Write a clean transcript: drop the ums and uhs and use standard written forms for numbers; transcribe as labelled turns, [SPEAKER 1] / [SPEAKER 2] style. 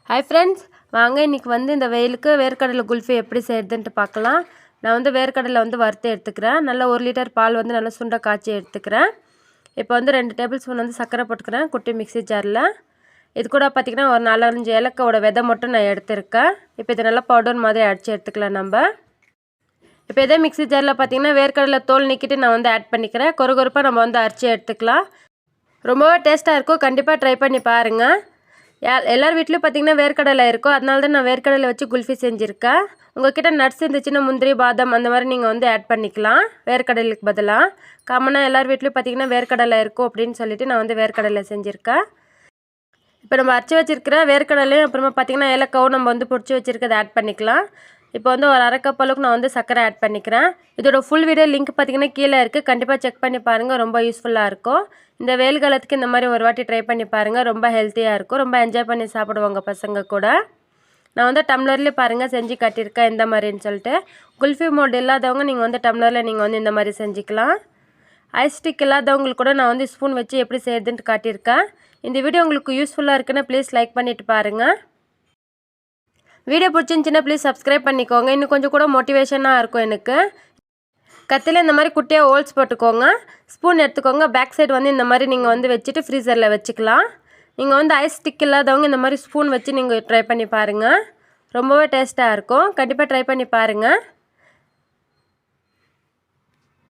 [SPEAKER 1] Hi friends, வாங்க இன்றைக்கி இந்த வெயிலுக்கு வேர்க்கடலை குல்ஃபி எப்படி செய்கிறதுன்ட்டு பார்க்கலாம். நான் வேர்க்கடலை வறுத்து எடுத்துக்கிறேன். நல்லா 1 லிட்டர் பால் நல்லா சுண்டை காய்ச்சி எடுத்துக்கிறேன். இப்போ 2 டேபிள் ஸ்பூன் சர்க்கரை போட்டுக்கிறேன் குட்டி மிக்ஸி ஜாரில். இது கூட பார்த்திங்கன்னா ஒரு 4-5 ஏலக்காவோட விதை மட்டும் நான் எடுத்துருக்கேன். இப்போ இதை நல்லா பவுடர் மாதிரி அடித்து எடுத்துக்கலாம் நம்ம. இப்போ இதே மிக்ஸி ஜாரில் பார்த்திங்கன்னா வேர்க்கடலை தோல் நீக்கிட்டு நான் ஆட் பண்ணிக்கிறேன். கொறுகொறுப்பாக நம்ம அரைச்சி எடுத்துக்கலாம். ரொம்பவே டேஸ்ட்டாக இருக்கும். கண்டிப்பாக ட்ரை பண்ணி பாருங்கள். எல்லார் வீட்லேயும் பார்த்திங்கன்னா வேர்க்கடலை இருக்கும். அதனால தான் நான் வேர்க்கடலை வச்சு குல்ஃபி செஞ்சுருக்கேன். உங்கள்கிட்ட நட்ஸ் இருந்துச்சுன்னா முந்திரி பாதாம் அந்த மாதிரி நீங்கள் ஆட் பண்ணிக்கலாம். வேர்க்கடலைக்கு பதிலாக காமனாக எல்லார் வீட்லேயும் பார்த்திங்கன்னா வேர்க்கடலை இருக்கும் அப்படின்னு சொல்லிட்டு நான் வேர்க்கடலை செஞ்சுருக்கேன். இப்போ நம்ம அரைச்சி வச்சுருக்கிற வேர்க்கடலையும் அப்புறமா பார்த்திங்கன்னா ஏலக்காவும் நம்ம பொடிச்சு வச்சுருக்கதை ஆட் பண்ணிக்கலாம். இப்போ ஒரு 1/2 கப் அளவுக்கு நான் சர்க்கரை ஆட் பண்ணிக்கிறேன். இதோட ஃபுல் வீடியோ லிங்க் பார்த்திங்கன்னா கீழே இருக்குது. கண்டிப்பாக செக் பண்ணி பாருங்கள். ரொம்ப யூஸ்ஃபுல்லாக இருக்கும். இந்த வெயில் காலத்துக்கு இந்த மாதிரி ஒரு வாட்டி ட்ரை பண்ணி பாருங்கள். ரொம்ப ஹெல்த்தியாக இருக்கும். ரொம்ப என்ஜாய் பண்ணி சாப்பிடுவாங்க பசங்க கூட. நான் டம்ளர்லேயே பாருங்கள் செஞ்சு காட்டியிருக்கேன் இந்த மாதிரின்னு சொல்லிட்டு. குல்ஃபி மோட் இல்லாதவங்க நீங்கள் டம்ளரில் நீங்கள் இந்த மாதிரி செஞ்சுக்கலாம். ஐஸ் ஸ்டிக் இல்லாதவங்களுக்கு கூட நான் ஸ்பூன் வச்சு எப்படி செய்யுதுன்ட்டு காட்டியிருக்கேன். இந்த வீடியோ உங்களுக்கு யூஸ்ஃபுல்லாக இருக்குன்னா ப்ளீஸ் லைக் பண்ணிவிட்டு பாருங்கள். வீடியோ பிடிச்சிருந்துச்சின்னா ப்ளீஸ் சப்ஸ்கிரைப் பண்ணிக்கோங்க. இன்னும் கொஞ்சம் கூட மோட்டிவேஷனாக இருக்கும் எனக்கு. கத்தியில் இந்த மாதிரி குட்டியாக ஹோல்ஸ் போட்டுக்கோங்க. ஸ்பூன் எடுத்துக்கோங்க. பேக் சைடு இந்த மாதிரி நீங்கள் வச்சுட்டு ஃப்ரீசரில் வச்சுக்கலாம். நீங்கள் ஐஸ் ஸ்டிக் இல்லாதவங்க இந்த மாதிரி ஸ்பூன் வச்சு நீங்கள் ட்ரை பண்ணி பாருங்கள். ரொம்பவே டேஸ்ட்டாக இருக்கும். கண்டிப்பாக ட்ரை பண்ணி பாருங்கள்.